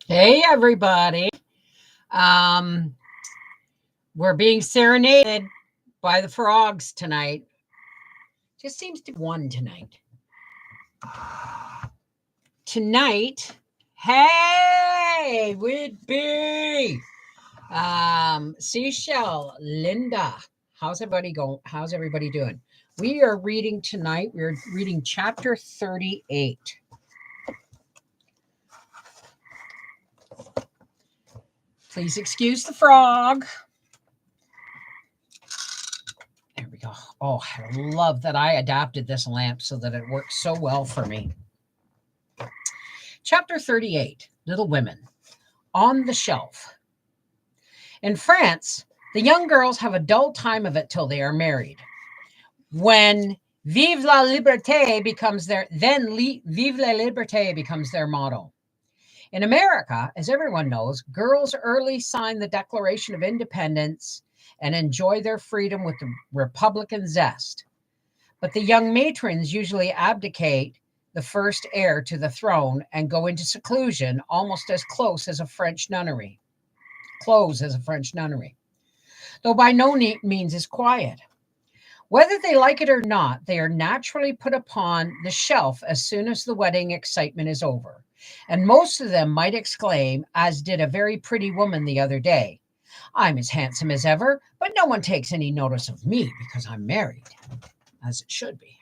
Hey, everybody. Um, we're being serenaded by the frogs tonight. Just seems to be one tonight. Tonight, hey, Whitby, Seashell, Linda. How's everybody going? How's everybody doing? We are reading tonight. We're reading chapter 38. Please excuse the frog. There we go. Oh, I love that I adapted this lamp so that it works so well for me. Chapter 38, Little Women. On the Shelf. In France, the young girls have a dull time of it till they are married. When Vive la liberté becomes Vive la liberté becomes their motto. In America, as everyone knows, girls early sign the Declaration of Independence and enjoy their freedom with the Republican zest. But the young matrons usually abdicate the first heir to the throne and go into seclusion almost as close as a French nunnery. Close as a French nunnery, though by no means is quiet. Whether they like it or not, they are naturally put upon the shelf as soon as the wedding excitement is over. And most of them might exclaim, as did a very pretty woman the other day, I'm as handsome as ever, but no one takes any notice of me because I'm married, as it should be.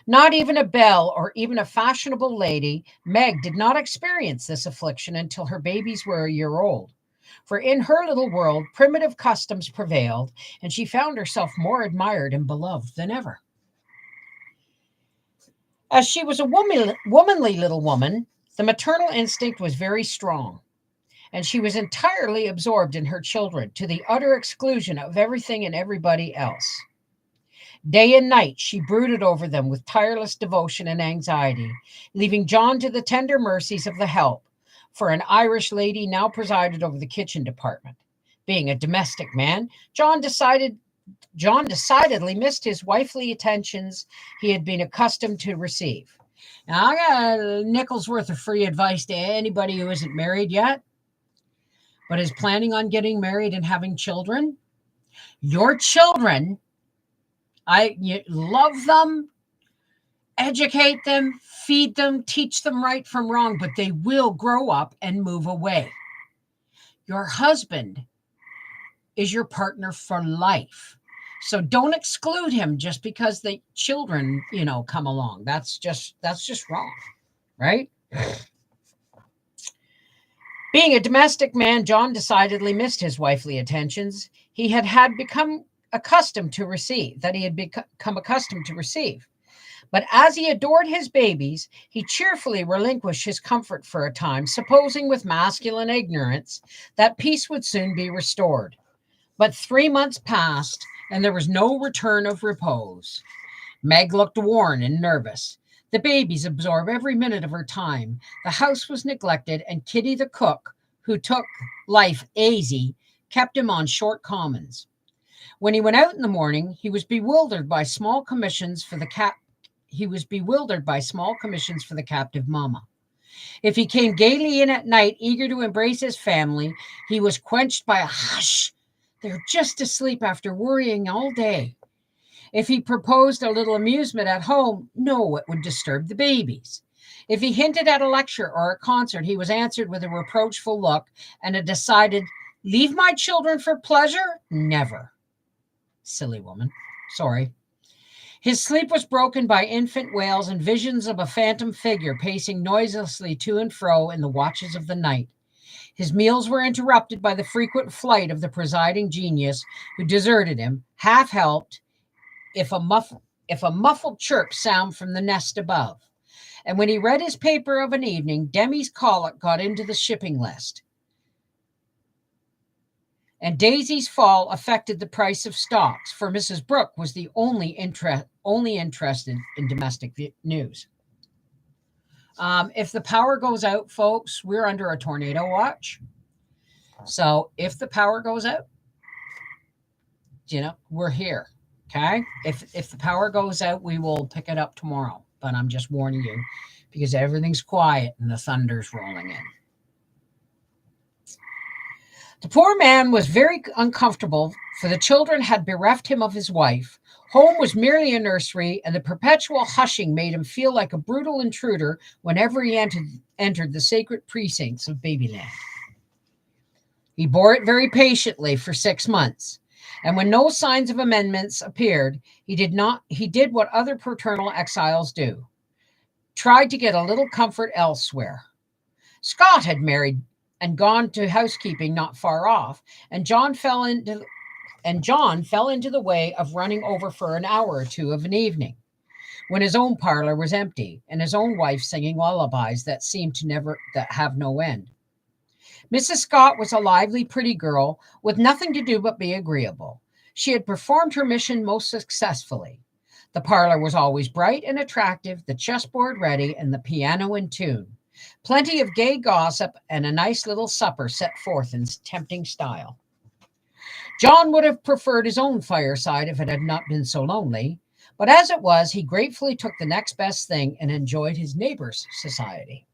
Not even a belle or even a fashionable lady, Meg did not experience this affliction until her babies were a year old. For in her little world, primitive customs prevailed, and she found herself more admired and beloved than ever. As she was a womanly little woman, the maternal instinct was very strong, and she was entirely absorbed in her children to the utter exclusion of everything and everybody else. Day and night she brooded over them with tireless devotion and anxiety, leaving John to the tender mercies of the help, for an Irish lady now presided over the kitchen department. Being a domestic man, John decidedly missed his wifely attentions he had been accustomed to receive. Now, I got a nickel's worth of free advice to anybody who isn't married yet, but is planning on getting married and having children. Your children, you love them, educate them, feed them, teach them right from wrong, but they will grow up and move away. Your husband is your partner for life. So don't exclude him just because the children, come along. That's just wrong, right? Being a domestic man, John decidedly missed his wifely attentions. He had become accustomed to receive, that he had become accustomed to receive. But as he adored his babies, he cheerfully relinquished his comfort for a time, supposing with masculine ignorance that peace would soon be restored. But 3 months passed, and there was no return of repose. Meg looked worn and nervous. The babies absorbed every minute of her time. The house was neglected, and Kitty the cook, who took life easy, kept him on short commons. When he went out in the morning, he was bewildered by small commissions for the captive mama. If he came gaily in at night, eager to embrace his family, he was quenched by a hush. They're just asleep after worrying all day. If he proposed a little amusement at home, no, it would disturb the babies. If he hinted at a lecture or a concert, he was answered with a reproachful look and a decided, leave my children for pleasure? Never. Silly woman. Sorry. His sleep was broken by infant wails and visions of a phantom figure pacing noiselessly to and fro in the watches of the night. His meals were interrupted by the frequent flight of the presiding genius, who deserted him, half helped, if a muffled chirp sound from the nest above. And when he read his paper of an evening, Demi's colic got into the shipping list. And Daisy's fall affected the price of stocks, for Mrs. Brooke was the only interested in domestic news. If the power goes out, folks, we're under a tornado watch. So if the power goes out, we're here. Okay. If the power goes out, we will pick it up tomorrow. But I'm just warning you because everything's quiet and the thunder's rolling in. The poor man was very uncomfortable, for the children had bereft him of his wife. Home was merely a nursery, and the perpetual hushing made him feel like a brutal intruder whenever he entered the sacred precincts of Babyland. He bore it very patiently for 6 months, and when no signs of amendments appeared, he did what other paternal exiles do, tried to get a little comfort elsewhere. Scott had married and gone to housekeeping not far off, and John fell into the way of running over for an hour or two of an evening, when his own parlor was empty and his own wife singing lullabies that seemed to have no end. Mrs. Scott was a lively, pretty girl with nothing to do but be agreeable. She had performed her mission most successfully. The parlor was always bright and attractive, the chessboard ready, and the piano in tune. Plenty of gay gossip and a nice little supper set forth in tempting style. John would have preferred his own fireside if it had not been so lonely, but as it was, he gratefully took the next best thing and enjoyed his neighbors' society.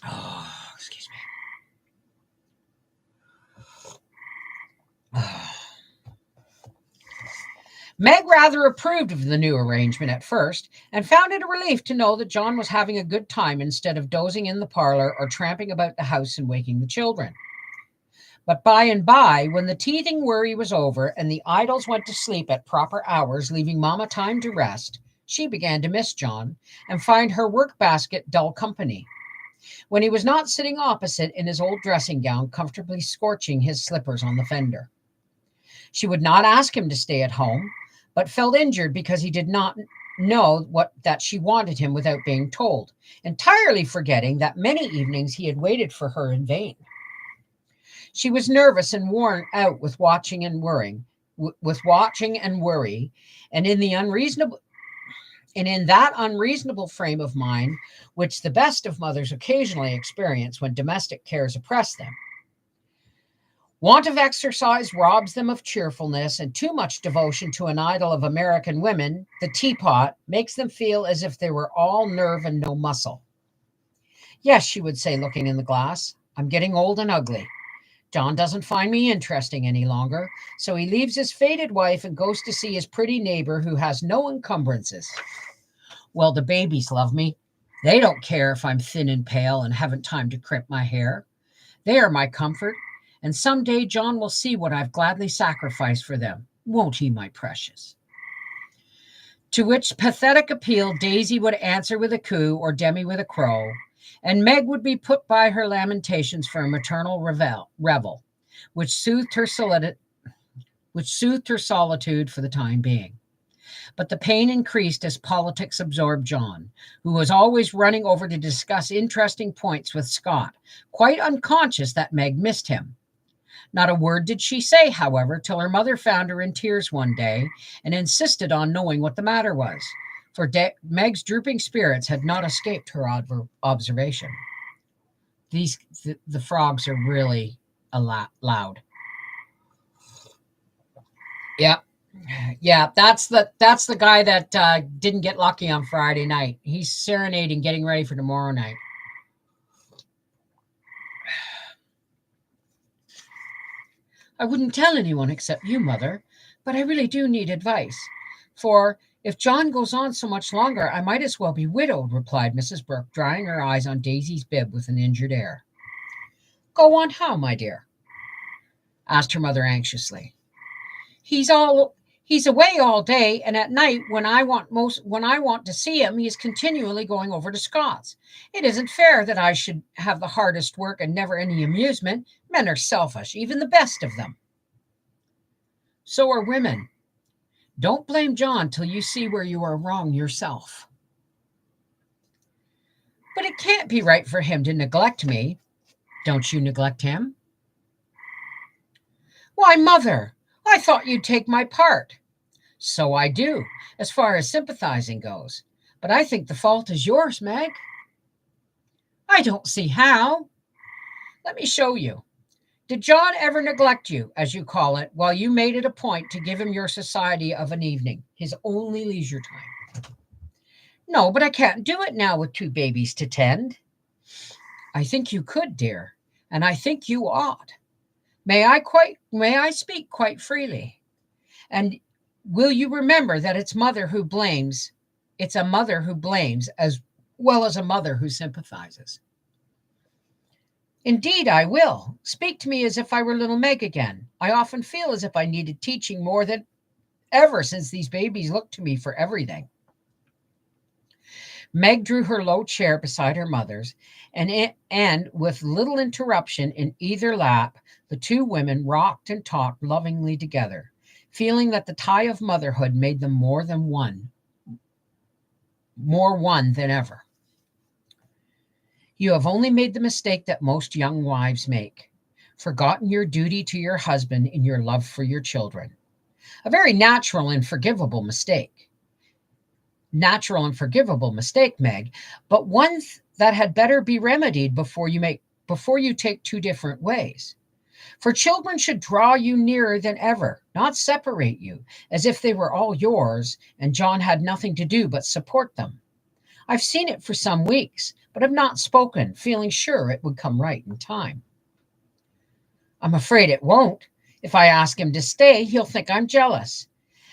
Oh, excuse me. Meg rather approved of the new arrangement at first, and found it a relief to know that John was having a good time instead of dozing in the parlor or tramping about the house and waking the children. But by and by, when the teething worry was over and the idols went to sleep at proper hours, leaving Mama time to rest, she began to miss John and find her work basket dull company. When he was not sitting opposite in his old dressing gown, comfortably scorching his slippers on the fender. She would not ask him to stay at home, but felt injured because he did not know that she wanted him without being told, entirely forgetting that many evenings he had waited for her in vain. She was nervous and worn out with watching and worry, and in that unreasonable frame of mind which the best of mothers occasionally experience when domestic cares oppress them. Want of exercise robs them of cheerfulness, and too much devotion to an idol of American women, the teapot, makes them feel as if they were all nerve and no muscle. Yes, she would say, looking in the glass, I'm getting old and ugly. John doesn't find me interesting any longer, so he leaves his faded wife and goes to see his pretty neighbor who has no encumbrances. Well, the babies love me. They don't care if I'm thin and pale and haven't time to crimp my hair. They are my comfort, and someday John will see what I've gladly sacrificed for them. Won't he, my precious? To which pathetic appeal Daisy would answer with a coo or Demi with a crow, and Meg would be put by her lamentations for a maternal revel, which soothed her solitude for the time being. But the pain increased as politics absorbed John, who was always running over to discuss interesting points with Scott, quite unconscious that Meg missed him. Not a word did she say, however, till her mother found her in tears one day and insisted on knowing what the matter was, for Meg's drooping spirits had not escaped her observation. The frogs are really loud. Yeah, that's the guy that didn't get lucky on Friday night. He's serenading, getting ready for tomorrow night. I wouldn't tell anyone except you, Mother, but I really do need advice. For if John goes on so much longer, I might as well be widowed, replied Mrs. Brooke, drying her eyes on Daisy's bib with an injured air. Go on how, my dear? Asked her mother anxiously. He's away all day, and at night, when I want to see him, he is continually going over to Scott's. It isn't fair that I should have the hardest work and never any amusement. Men are selfish, even the best of them. So are women. Don't blame John till you see where you are wrong yourself. But it can't be right for him to neglect me. Don't you neglect him? Why, Mother, I thought you'd take my part. So I do, as far as sympathizing goes. But I think the fault is yours, Meg. I don't see how. Let me show you. Did John ever neglect you, as you call it, while you made it a point to give him your society of an evening, his only leisure time? No, but I can't do it now with two babies to tend. I think you could, dear, and I think you ought. May I speak quite freely? And will you remember that it's a mother who blames as well as a mother who sympathizes? Indeed, I will. Speak to me as if I were little Meg again. I often feel as if I needed teaching more than ever since these babies look to me for everything. Meg drew her low chair beside her mother's, and with little interruption in either lap, the two women rocked and talked lovingly together, feeling that the tie of motherhood made them more one than ever. You have only made the mistake that most young wives make, forgotten your duty to your husband in your love for your children. A very natural and forgivable mistake. Natural and forgivable mistake, Meg, but one that had better be remedied before you take two different ways. For children should draw you nearer than ever, not separate you, as if they were all yours and John had nothing to do but support them. I've seen it for some weeks, but have not spoken, feeling sure it would come right in time. I'm afraid it won't. If I ask him to stay, he'll think I'm jealous.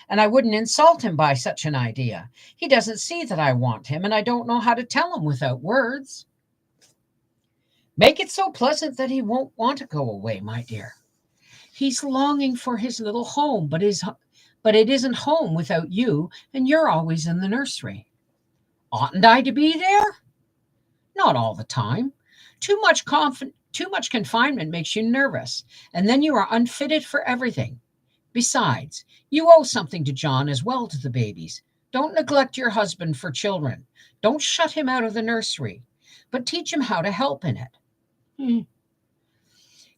And I wouldn't insult him by such an idea. He doesn't see that I want him, and I don't know how to tell him without words. Make it so pleasant that he won't want to go away, my dear. He's longing for his little home, but it isn't home without you, and you're always in the nursery. Oughtn't I to be there? Not all the time. Too much confinement makes you nervous, and then you are unfitted for everything. Besides, you owe something to John as well to the babies. Don't neglect your husband for children. Don't shut him out of the nursery, but teach him how to help in it.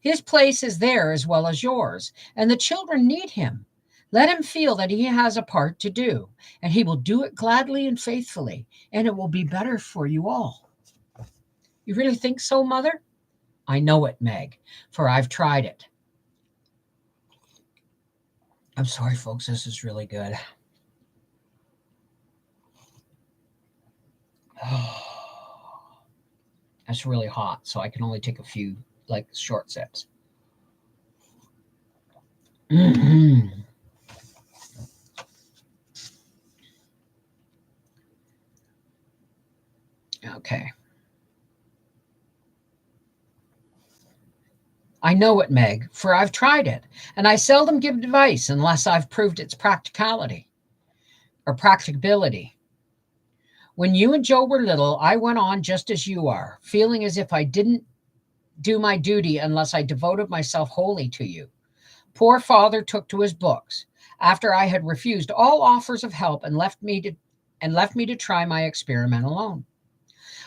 His place is there as well as yours, and the children need him. Let him feel that he has a part to do, and he will do it gladly and faithfully, and it will be better for you all. You really think so, Mother? I know it, Meg, for I've tried it. I'm sorry, folks, this is really good. That's really hot, so I can only take a few, short sips. Okay. I know it, Meg, for I've tried it, and I seldom give advice unless I've proved its practicability. When you and Joe were little, I went on just as you are, feeling as if I didn't do my duty unless I devoted myself wholly to you. Poor father took to his books after I had refused all offers of help and left me to try my experiment alone.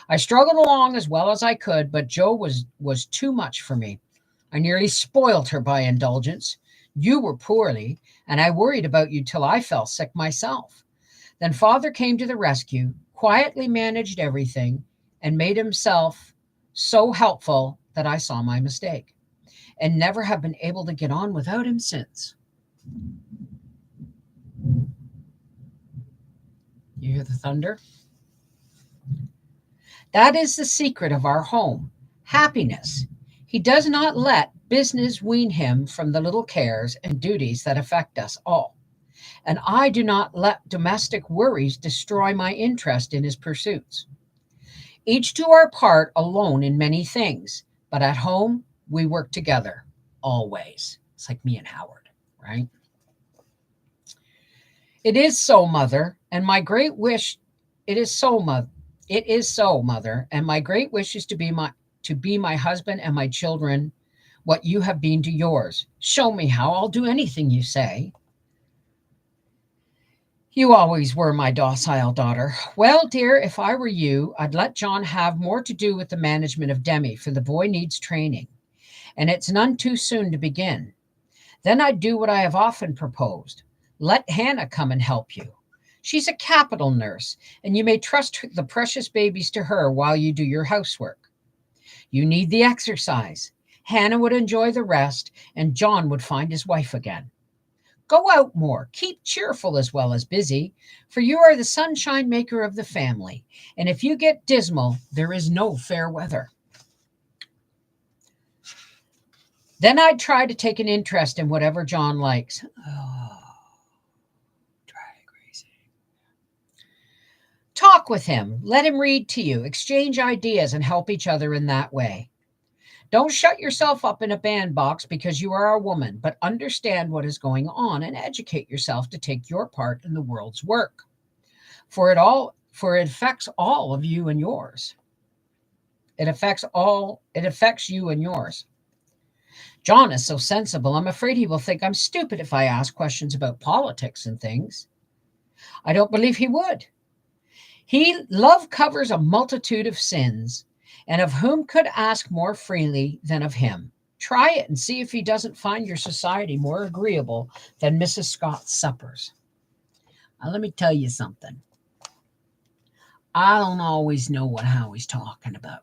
I struggled along as well as I could, but Joe was too much for me. I nearly spoilt her by indulgence. You were poorly, and I worried about you till I fell sick myself. Then father came to the rescue, quietly managed everything, and made himself so helpful that I saw my mistake, and never have been able to get on without him since. You hear the thunder? That is the secret of our home, happiness. He does not let business wean him from the little cares and duties that affect us all. And I do not let domestic worries destroy my interest in his pursuits. Each do our part alone in many things, but at home we work together, always. It's like me and Howard, right? It is so, Mother, and my great wish, it is so, Mother, and my great wish is to be my husband and my children what you have been to yours. Show me how. I'll do anything you say. You always were my docile daughter. Well, dear, if I were you, I'd let John have more to do with the management of Demi, for the boy needs training, and it's none too soon to begin. Then I'd do what I have often proposed. Let Hannah come and help you. She's a capital nurse, and you may trust the precious babies to her while you do your housework. You need the exercise. Hannah would enjoy the rest, and John would find his wife again. Go out more, keep cheerful as well as busy, for you are the sunshine maker of the family, and if you get dismal, there is no fair weather. Then I'd try to take an interest in whatever John likes. Oh, try crazy. Talk with him, let him read to you, exchange ideas, and help each other in that way. Don't shut yourself up in a bandbox because you are a woman, but understand what is going on and educate yourself to take your part in the world's work. For it affects all of you and yours. It affects you and yours. John is so sensible, I'm afraid he will think I'm stupid if I ask questions about politics and things. I don't believe he would. Love covers a multitude of sins, and of whom could ask more freely than of him? Try it and see if he doesn't find your society more agreeable than Mrs. Scott's suppers. Now, let me tell you something. I don't always know what Howie's talking about,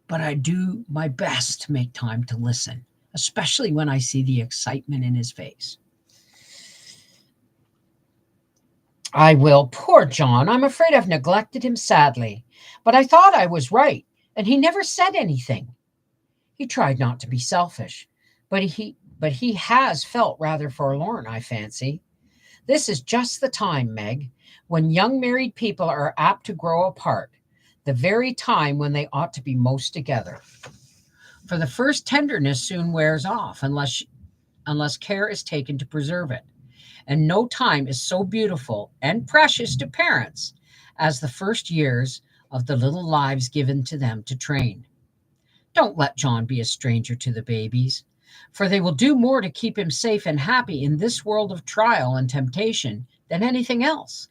but I do my best to make time to listen, especially when I see the excitement in his face. I will. Poor John. I'm afraid I've neglected him sadly, but I thought I was right, and he never said anything. He tried not to be selfish, but he has felt rather forlorn, I fancy. This is just the time, Meg, when young married people are apt to grow apart, the very time when they ought to be most together. For the first tenderness soon wears off unless care is taken to preserve it. And no time is so beautiful and precious to parents as the first years of the little lives given to them to train. Don't let John be a stranger to the babies, for they will do more to keep him safe and happy in this world of trial and temptation than anything else.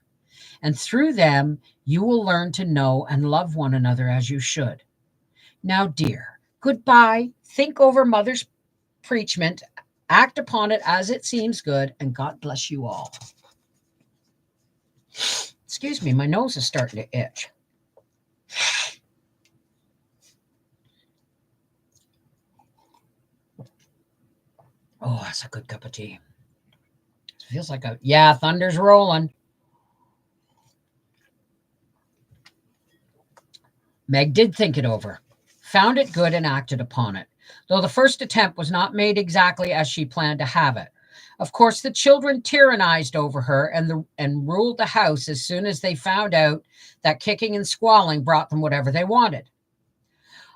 And through them, you will learn to know and love one another as you should. Now, dear, goodbye. Think over Mother's preachment, act upon it as it seems good, and God bless you all. Excuse me, my nose is starting to itch. Oh, that's a good cup of tea. It feels like thunder's rolling. Meg did think it over, found it good, and acted upon it, though the first attempt was not made exactly as she planned to have it. Of course, the children tyrannized over her and ruled the house as soon as they found out that kicking and squalling brought them whatever they wanted.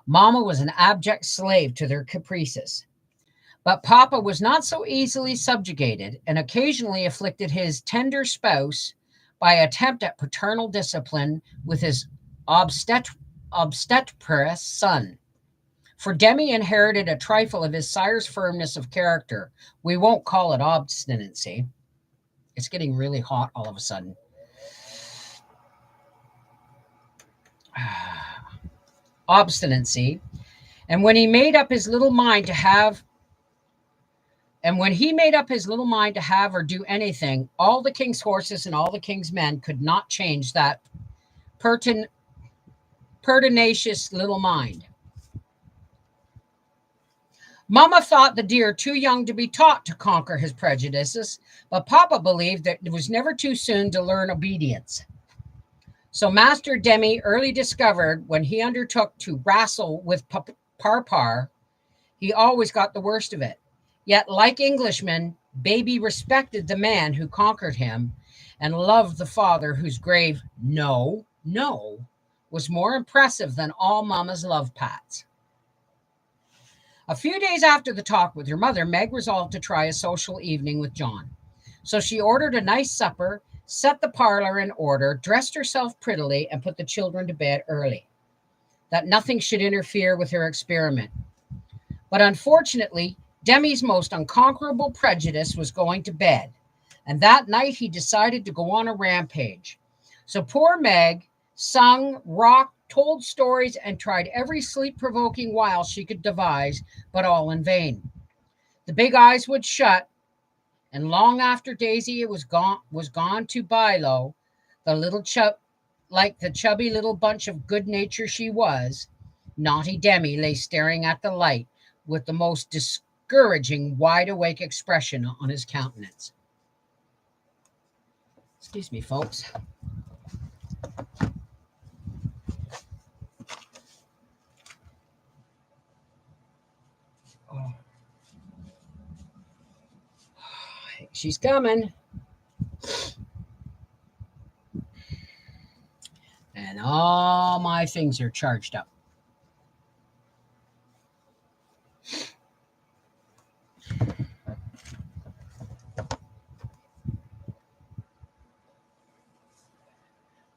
Mama was an abject slave to their caprices. But Papa was not so easily subjugated and occasionally afflicted his tender spouse by attempt at paternal discipline with his obstreperous son. For Demi inherited a trifle of his sire's firmness of character. We won't call it obstinacy. It's getting really hot all of a sudden. Obstinacy. And when he made up his little mind to have or do anything, all the king's horses and all the king's men could not change that pertinacious little mind. Mama thought the dear too young to be taught to conquer his prejudices, but Papa believed that it was never too soon to learn obedience. So Master Demi early discovered when he undertook to wrestle with Parpar, he always got the worst of it. Yet, like Englishmen, Baby respected the man who conquered him and loved the father whose grave no, no was more impressive than all Mama's love pats. A few days after the talk with her mother, Meg resolved to try a social evening with John. So she ordered a nice supper, set the parlor in order, dressed herself prettily, and put the children to bed early, that nothing should interfere with her experiment. But unfortunately, Demi's most unconquerable prejudice was going to bed, and that night he decided to go on a rampage. So poor Meg sung, rocked, told stories, and tried every sleep-provoking wile she could devise, but all in vain. The big eyes would shut, and long after Daisy was gone to Bilo, the little like the chubby little bunch of good nature she was, Naughty Demi lay staring at the light with the most discouraging, wide awake expression on his countenance. Excuse me, folks. Oh, she's coming. And all my things are charged up.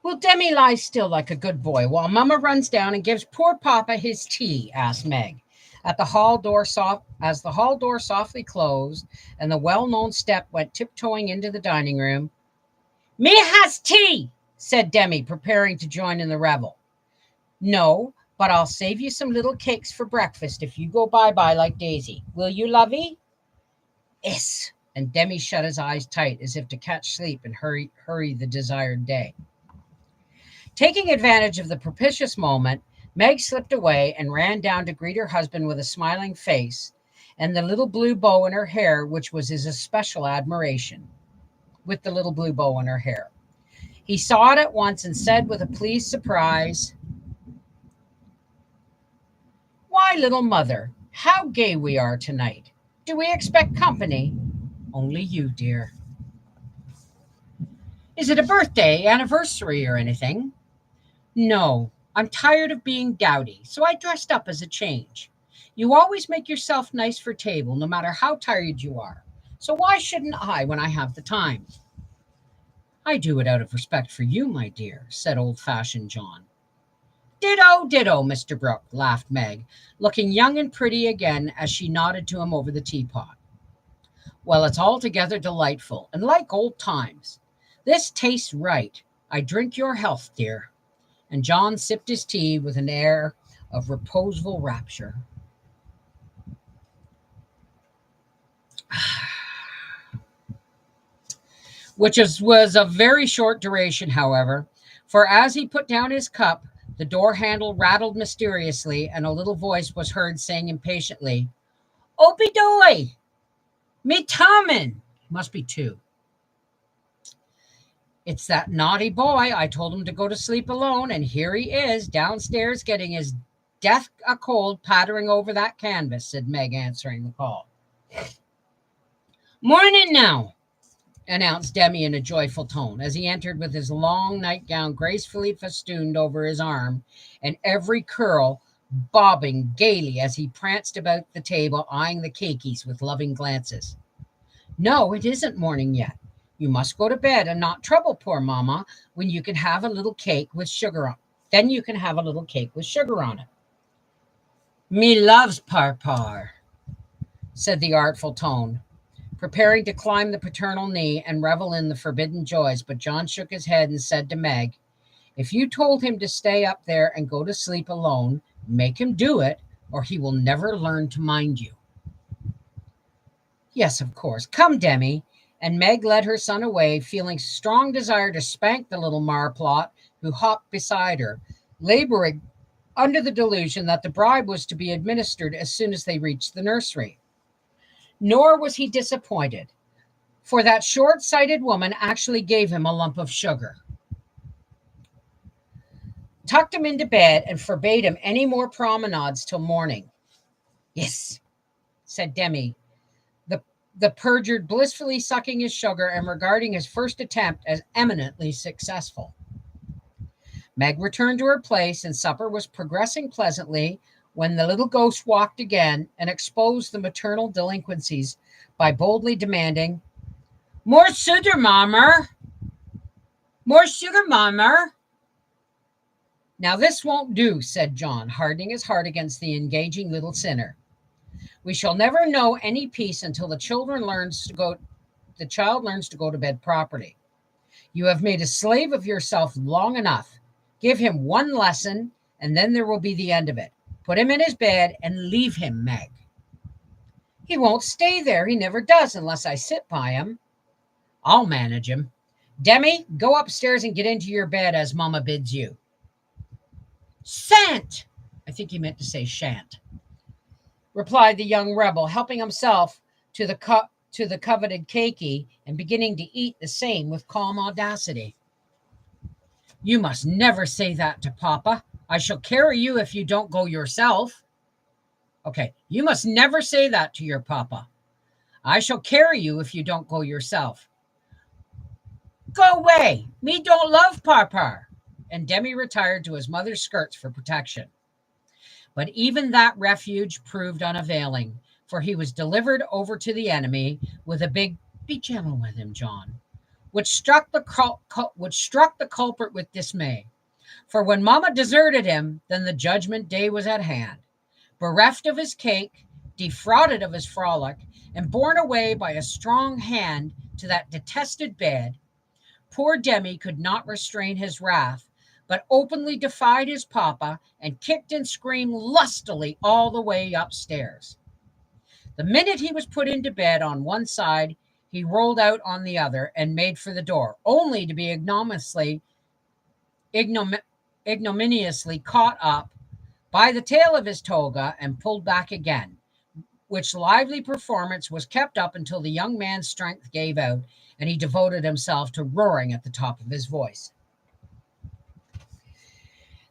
Will Demi lie still like a good boy while Mama runs down and gives poor Papa his tea? Asked Meg. At the hall door as the hall door softly closed and the well-known step went tiptoeing into the dining room. Me has tea, said Demi, preparing to join in the revel. No, but I'll save you some little cakes for breakfast if you go bye-bye like Daisy. Will you, lovey? Yes. And Demi shut his eyes tight as if to catch sleep and hurry the desired day. Taking advantage of the propitious moment, Meg slipped away and ran down to greet her husband with a smiling face and the little blue bow in her hair, which was his especial admiration. With the little blue bow in her hair. He saw it at once and said with a pleased surprise, Why, little mother, how gay we are tonight. Do we expect company? Only you, dear. Is it a birthday, anniversary, or anything? No, I'm tired of being dowdy, so I dressed up as a change. You always make yourself nice for table, no matter how tired you are. So why shouldn't I when I have the time? I do it out of respect for you, my dear, said old-fashioned John. Ditto, ditto, Mr. Brooke, laughed Meg, looking young and pretty again as she nodded to him over the teapot. Well, it's altogether delightful, and like old times. This tastes right. I drink your health, dear. And John sipped his tea with an air of reposeful rapture. Which was of very short duration, however, for as he put down his cup, the door handle rattled mysteriously, and a little voice was heard saying impatiently, Opie doy! Me tummin! Must be two. It's that naughty boy. I told him to go to sleep alone, and here he is, downstairs getting his death a cold pattering over that canvas, said Meg, answering the call. Morning now, announced Demi in a joyful tone as he entered with his long nightgown gracefully festooned over his arm and every curl bobbing gaily as he pranced about the table, eyeing the cakeys with loving glances. No, it isn't morning yet. You must go to bed and not trouble poor Mama when you can have a little cake with sugar on. Then you can have a little cake with sugar on it. Me loves Parpar, said the artful tone, preparing to climb the paternal knee and revel in the forbidden joys, but John shook his head and said to Meg, If you told him to stay up there and go to sleep alone, make him do it, or he will never learn to mind you. Yes, of course. Come, Demi. And Meg led her son away, feeling strong desire to spank the little marplot who hopped beside her, laboring under the delusion that the bribe was to be administered as soon as they reached the nursery. Nor was he disappointed, for that short-sighted woman actually gave him a lump of sugar, tucked him into bed, and forbade him any more promenades till morning. Yes, said Demi, the perjured blissfully sucking his sugar and regarding his first attempt as eminently successful. Meg returned to her place, and supper was progressing pleasantly when the little ghost walked again and exposed the maternal delinquencies by boldly demanding, More sugar, Mommer! More sugar, Mommer! Now this won't do, said John, hardening his heart against the engaging little sinner. We shall never know any peace until the child learns to go to bed properly. You have made a slave of yourself long enough. Give him one lesson, and then there will be the end of it. Put him in his bed and leave him, Meg. He won't stay there. He never does unless I sit by him. I'll manage him. Demi, go upstairs and get into your bed as Mama bids you. Sant! I think he meant to say shan't, replied the young rebel, helping himself to the coveted cakey and beginning to eat the same with calm audacity. You must never say that to Papa. I shall carry you if you don't go yourself. Okay, you must never say that to your Papa. I shall carry you if you don't go yourself. Go away. Me don't love Papa. And Demi retired to his mother's skirts for protection. But even that refuge proved unavailing, for he was delivered over to the enemy with a big, be gentle with him, John, which struck the culprit with dismay. For when Mama deserted him, then the judgment day was at hand. Bereft of his cake, defrauded of his frolic, and borne away by a strong hand to that detested bed, poor Demi could not restrain his wrath, but openly defied his Papa and kicked and screamed lustily all the way upstairs. The minute he was put into bed on one side, he rolled out on the other and made for the door, only to be ignominiously caught up by the tail of his toga and pulled back again, which lively performance was kept up until the young man's strength gave out and he devoted himself to roaring at the top of his voice.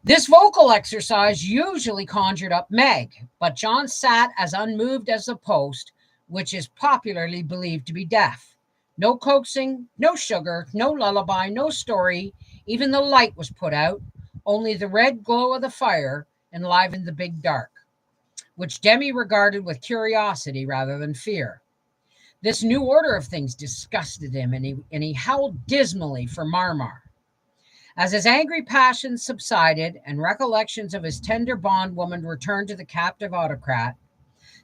This vocal exercise usually conjured up Meg, but John sat as unmoved as a post, which is popularly believed to be deaf. No coaxing, no sugar, no lullaby, no story. Even the light was put out. Only the red glow of the fire enlivened the big dark, which Demi regarded with curiosity rather than fear. This new order of things disgusted him, and he howled dismally for Marmar. As his angry passions subsided and recollections of his tender bondwoman returned to the captive autocrat,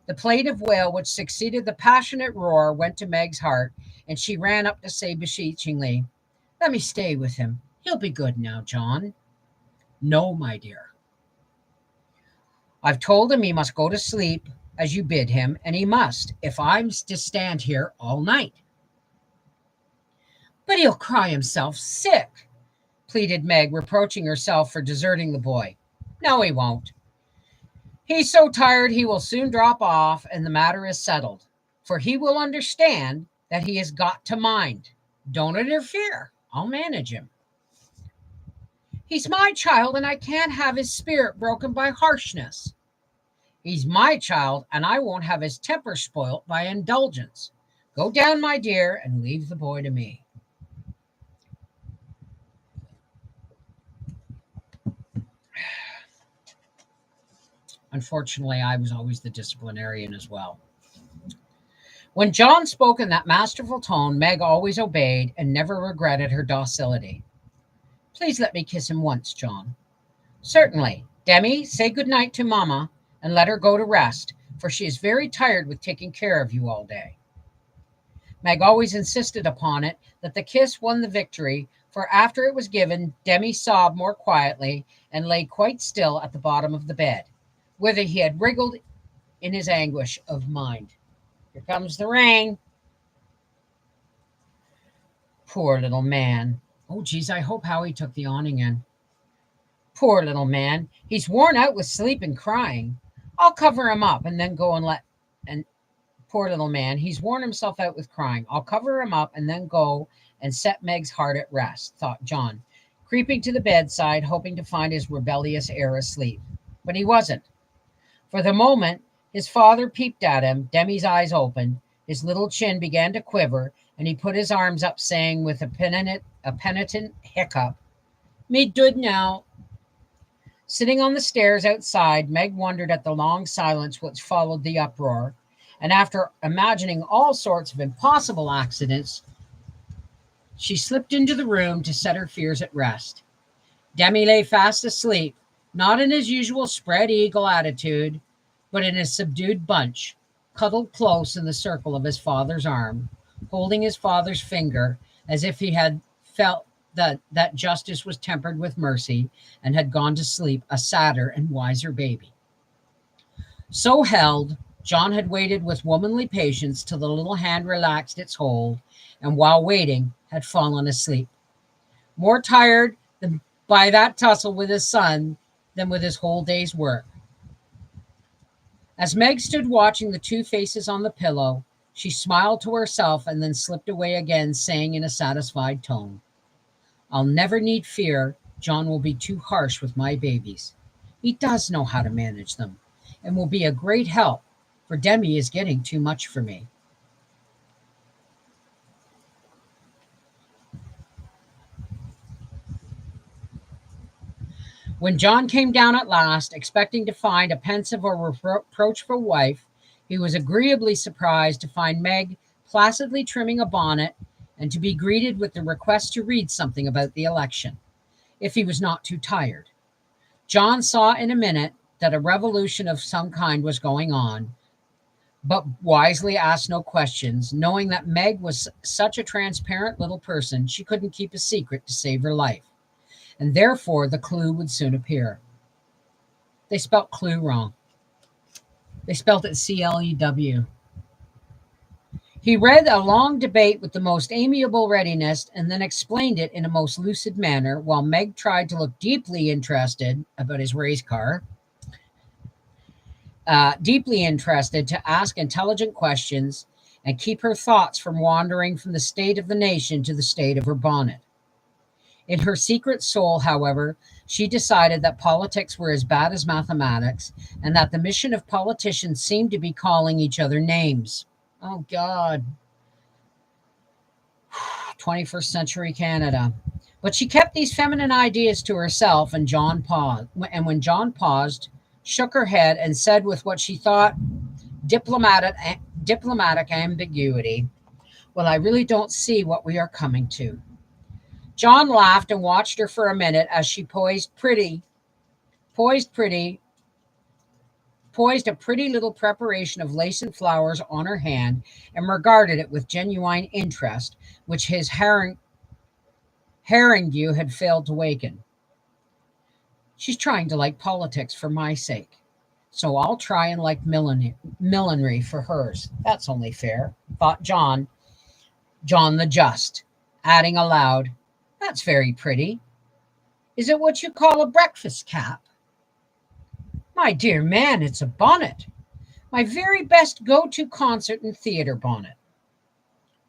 the plaintive wail which succeeded the passionate roar went to Meg's heart, and she ran up to say beseechingly, "Let me stay with him. He'll be good now, John." "No, my dear. I've told him he must go to sleep as you bid him, and he must, if I'm to stand here all night." "But he'll cry himself sick," pleaded Meg, reproaching herself for deserting the boy. "No, he won't. He's so tired he will soon drop off, and the matter is settled, for he will understand that he has got to mind. Don't interfere. I'll manage him. He's my child, and I can't have his spirit broken by harshness. He's my child, and I won't have his temper spoilt by indulgence. Go down, my dear, and leave the boy to me." Unfortunately, I was always the disciplinarian as well. When John spoke in that masterful tone, Meg always obeyed and never regretted her docility. "Please let me kiss him once, John." "Certainly. Demi, say good night to Mamma and let her go to rest, for she is very tired with taking care of you all day." Meg always insisted upon it that the kiss won the victory, for after it was given, Demi sobbed more quietly and lay quite still at the bottom of the bed, whither he had wriggled in his anguish of mind. Here comes the rain. Poor little man. Oh, geez, I hope Howie took the awning in. Poor little man. He's worn out with sleep and crying. I'll cover him up and then go and poor little man. He's worn himself out with crying. I'll cover him up and then go and set Meg's heart at rest, thought John, creeping to the bedside, hoping to find his rebellious heir asleep. But he wasn't. For the moment his father peeped at him, Demi's eyes opened, his little chin began to quiver, and he put his arms up, saying with a penitent hiccup, "Me good now." Sitting on the stairs outside, Meg wondered at the long silence which followed the uproar, and after imagining all sorts of impossible accidents, she slipped into the room to set her fears at rest. Demi lay fast asleep, not in his usual spread eagle attitude, but in a subdued bunch, cuddled close in the circle of his father's arm, holding his father's finger as if he had felt that justice was tempered with mercy and had gone to sleep a sadder and wiser baby. So held, John had waited with womanly patience till the little hand relaxed its hold, and while waiting had fallen asleep, more tired by that tussle with his son than with his whole day's work. As Meg stood watching the two faces on the pillow, she smiled to herself and then slipped away again, saying in a satisfied tone, I'll never need fear John will be too harsh with my babies. He does know how to manage them and will be a great help, for Demi is getting too much for me. When John came down at last, expecting to find a pensive or reproachful wife, he was agreeably surprised to find Meg placidly trimming a bonnet and to be greeted with the request to read something about the election, if he was not too tired. John saw in a minute that a revolution of some kind was going on, but wisely asked no questions, knowing that Meg was such a transparent little person she couldn't keep a secret to save her life, and therefore the clue would soon appear. They spelt clue wrong. They spelt it Clew. He read a long debate with the most amiable readiness and then explained it in a most lucid manner, while Meg tried to look deeply interested about his race car, deeply interested to ask intelligent questions and keep her thoughts from wandering from the state of the nation to the state of her bonnet. In her secret soul, however, she decided that politics were as bad as mathematics and that the mission of politicians seemed to be calling each other names. Oh, God. 21st century Canada. But she kept these feminine ideas to herself, and John paused. And when John paused, shook her head, and said with what she thought diplomatic ambiguity, well, I really don't see what we are coming to. John laughed and watched her for a minute as she poised a pretty little preparation of lace and flowers on her hand and regarded it with genuine interest, which his harangue had failed to waken. She's trying to like politics for my sake, so I'll try and like millinery for hers. That's only fair, thought John the Just, adding aloud, that's very pretty. Is it what you call a breakfast cap? My dear man, it's a bonnet. My very best go-to concert and theater bonnet.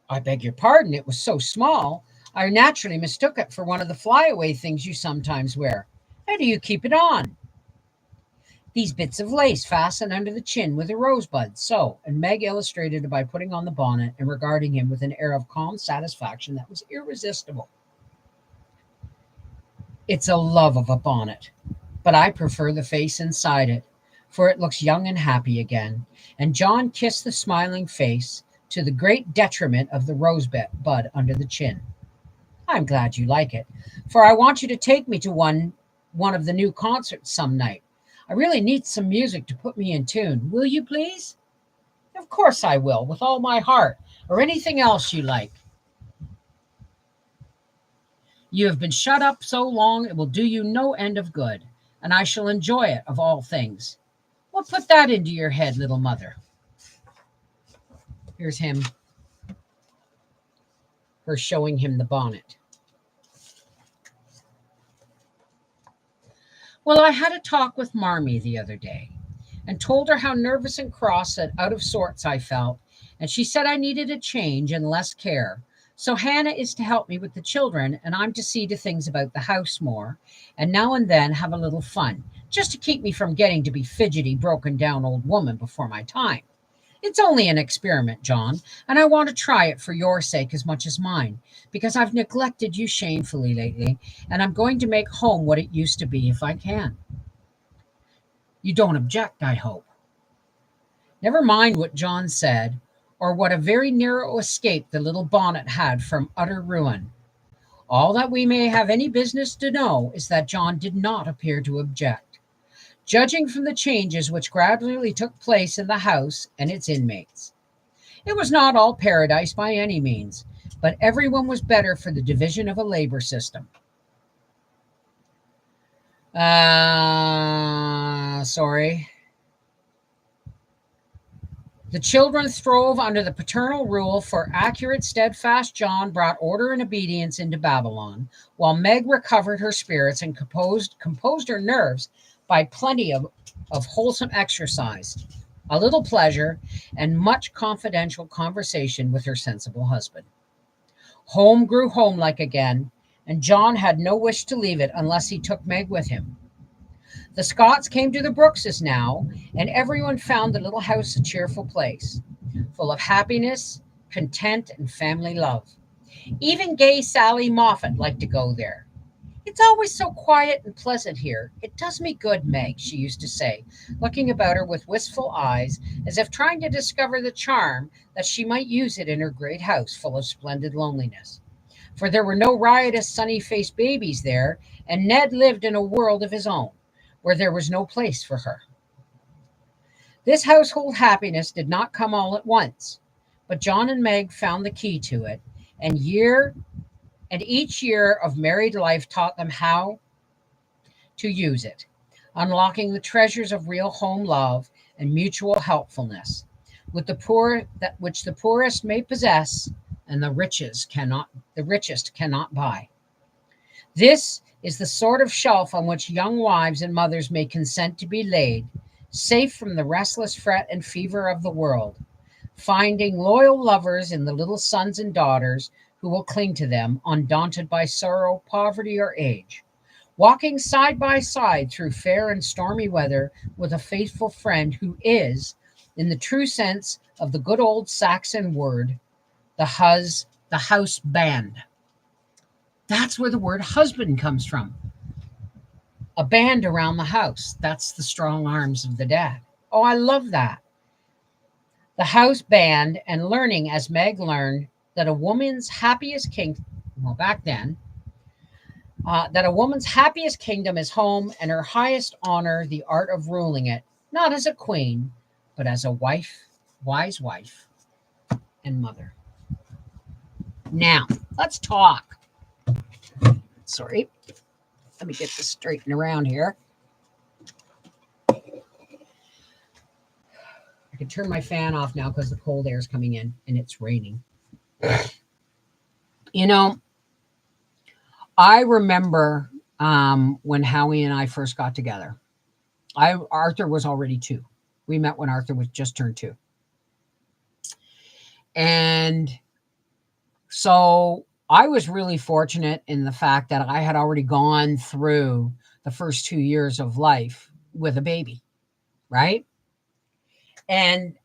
I beg your pardon, it was so small. I naturally mistook it for one of the flyaway things you sometimes wear. How do you keep it on? These bits of lace fasten under the chin with a rosebud, so, and Meg illustrated it by putting on the bonnet and regarding him with an air of calm satisfaction that was irresistible. It's a love of a bonnet, but I prefer the face inside it, for it looks young and happy again. And John kissed the smiling face, to the great detriment of the rosebud under the chin. I'm glad you like it, for I want you to take me to one of the new concerts some night. I really need some music to put me in tune. Will you please? Of course I will, with all my heart, or anything else you like. You have been shut up so long it will do you no end of good, and I shall enjoy it of all things. What put that into your head, little mother? Here's her showing him the bonnet. Well, I had a talk with Marmee the other day and told her how nervous and cross and out of sorts I felt, and she said I needed a change and less care. So Hannah is to help me with the children, and I'm to see to things about the house more, and now and then have a little fun, just to keep me from getting to be fidgety, broken down old woman before my time. It's only an experiment, John, and I want to try it for your sake as much as mine, because I've neglected you shamefully lately, and I'm going to make home what it used to be if I can. You don't object, I hope. Never mind what John said, or what a very narrow escape the little bonnet had from utter ruin. All that we may have any business to know is that John did not appear to object, judging from the changes which gradually took place in the house and its inmates. It was not all paradise by any means, but everyone was better for the division of a labor system. Sorry. The children throve under the paternal rule, for accurate, steadfast John brought order and obedience into Babylon, while Meg recovered her spirits and composed her nerves by plenty of wholesome exercise. a little pleasure, and much confidential conversation with her sensible husband. Home grew homelike again, and John had no wish to leave it unless he took Meg with him. The Scots came to the Brookses now, and everyone found the little house a cheerful place, full of happiness, content, and family love. Even gay Sally Moffat liked to go there. It's always so quiet and pleasant here. It does me good, Meg, she used to say, looking about her with wistful eyes, as if trying to discover the charm that she might use it in her great house full of splendid loneliness. For there were no riotous, sunny faced babies there, and Ned lived in a world of his own, where there was no place for her. This household happiness did not come all at once, but John and Meg found the key to it, and each year of married life taught them how to use it, unlocking the treasures of real home love and mutual helpfulness, with the poor that which the poorest may possess and the richest cannot buy. This is the sort of shelf on which young wives and mothers may consent to be laid, safe from the restless fret and fever of the world, finding loyal lovers in the little sons and daughters who will cling to them, undaunted by sorrow, poverty, or age, walking side by side through fair and stormy weather with a faithful friend who is, in the true sense of the good old Saxon word, the house band. That's where the word husband comes from. A band around the house. That's the strong arms of the dad. Oh, I love that. The house band, and learning as Meg learned that a woman's happiest king, well, back then, that a woman's happiest kingdom is home, and her highest honor the art of ruling it, not as a queen, but as a wife, wise wife, and mother. Now, let's talk. Sorry, let me get this straightened around here. I can turn my fan off now because the cold air is coming in and it's raining. You know, I remember when Howie and I first got together. Arthur was already 2. We met when Arthur was just turned 2. And so I was really fortunate in the fact that I had already gone through the first 2 years of life with a baby, right? And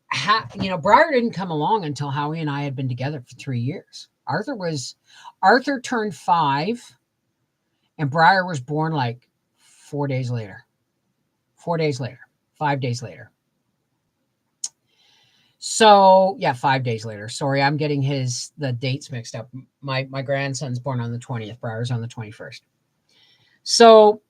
Briar didn't come along until Howie and I had been together for 3 years. Arthur turned 5, and Briar was born like 4 days later. 4 days later, 5 days later. So, yeah, 5 days later. Sorry, I'm getting the dates mixed up. My grandson's born on the 20th, Briar's on the 21st. So,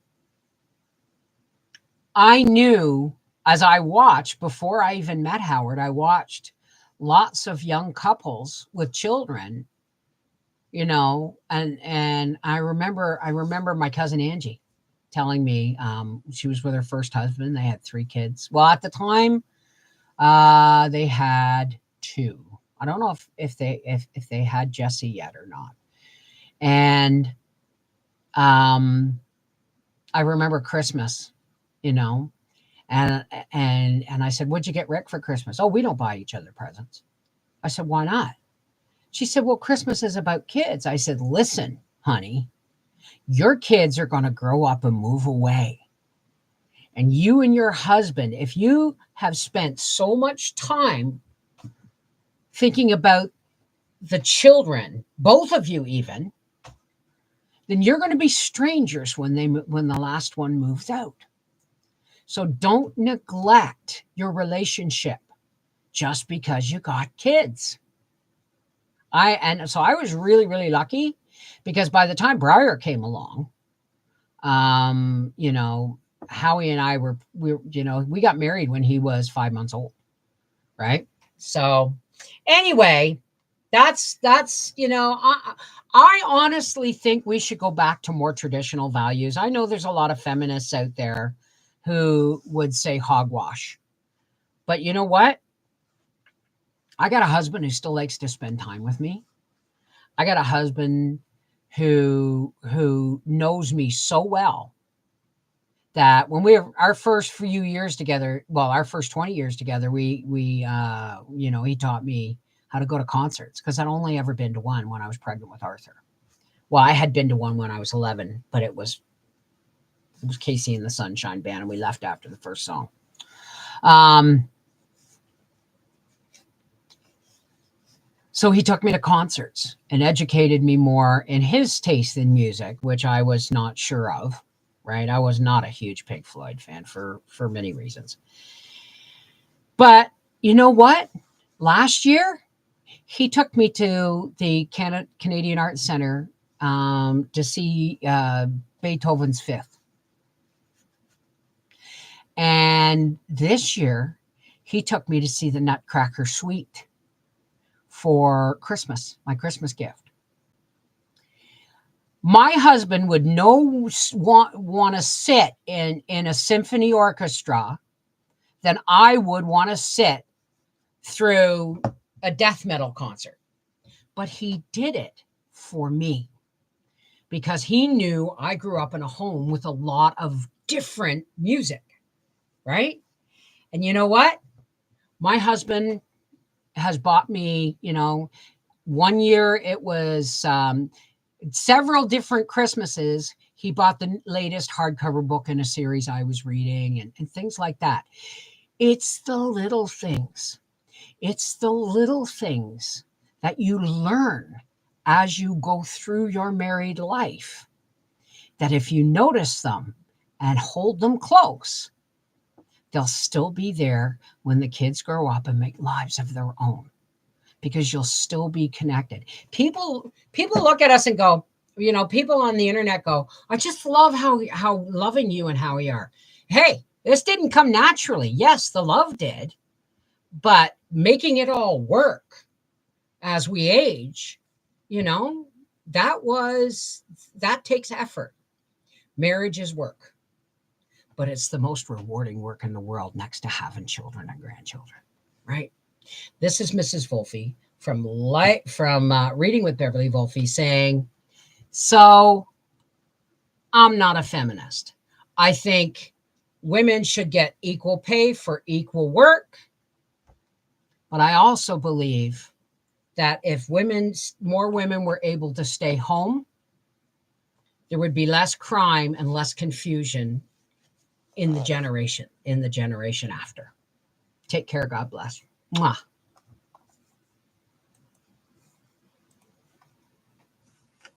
I knew as I watched, before I even met Howard, I watched lots of young couples with children, and I remember my cousin Angie telling me she was with her first husband. They had 3 kids. Well, at the time, they had 2. I don't know if they had Jesse yet or not. And I remember Christmas, and I said, "What'd you get Rick for Christmas?" "Oh, we don't buy each other presents." I said, "Why not?" She said, "Well, Christmas is about kids." I said, "Listen, honey, your kids are going to grow up and move away. And you and your husband, if you have spent so much time thinking about the children, both of you even, then you're going to be strangers when the last one moves out. So don't neglect your relationship just because you got kids." So I was really, really lucky, because by the time Briar came along, Howie and I we got married when he was 5 months old, right? So anyway, that's I honestly think we should go back to more traditional values. I know there's a lot of feminists out there who would say hogwash, but you know what? I got a husband who still likes to spend time with me. I got a husband who knows me so well that when we were our first few years together, well, our first 20 years together, he taught me how to go to concerts because I'd only ever been to one when I was pregnant with Arthur. Well, I had been to one when I was 11, but it was Casey and the Sunshine Band, and we left after the first song. So he took me to concerts and educated me more in his taste in music, which I was not sure of, right? I was not a huge Pink Floyd fan for many reasons. But you know what? Last year, he took me to the Canadian Arts Center to see Beethoven's Fifth. And this year, he took me to see the Nutcracker Suite for Christmas, my Christmas gift. My husband would want to sit in a symphony orchestra than I would want to sit through a death metal concert. But he did it for me because he knew I grew up in a home with a lot of different music, right? And you know what? My husband has bought me, one year it was several different Christmases. He bought the latest hardcover book in a series I was reading and things like that. It's the little things. It's the little things that you learn as you go through your married life that if you notice them and hold them close, they'll still be there when the kids grow up and make lives of their own because you'll still be connected. People look at us and go, people on the internet go, I just love how loving you and how we are. Hey, this didn't come naturally. Yes, the love did, but making it all work as we age, that takes effort. Marriage is work. But it's the most rewarding work in the world next to having children and grandchildren, right? This is Mrs. Volpe from Reading with Beverly Volpe saying, so I'm not a feminist. I think women should get equal pay for equal work. But I also believe that if more women were able to stay home, there would be less crime and less confusion in the generation after. Take care. God bless. Mwah.